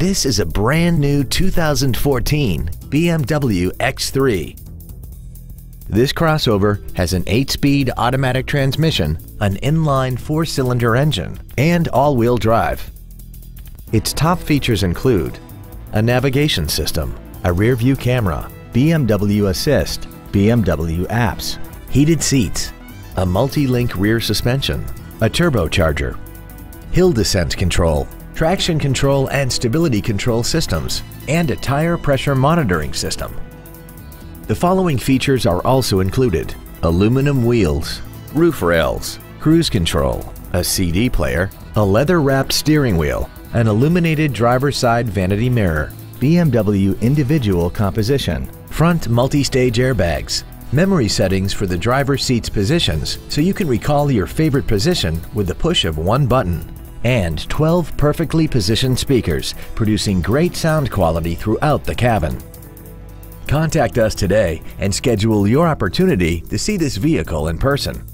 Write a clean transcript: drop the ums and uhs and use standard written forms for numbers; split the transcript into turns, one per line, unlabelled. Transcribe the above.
This is a brand new 2014 BMW X3. This crossover has an 8-speed automatic transmission, an inline 4-cylinder engine, and all-wheel drive. Its top features include a navigation system, a rear-view camera, BMW Assist, BMW apps, heated seats, a multi-link rear suspension, a turbocharger, hill descent control, traction control and stability control systems, and a tire pressure monitoring system. The following features are also included: aluminum wheels, roof rails, cruise control, a CD player, a leather-wrapped steering wheel, an illuminated driver's side vanity mirror, BMW individual composition, front multi-stage airbags, memory settings for the driver's seat's positions so you can recall your favorite position with the push of one button, and 12 perfectly positioned speakers producing great sound quality throughout the cabin. Contact us today and schedule your opportunity to see this vehicle in person.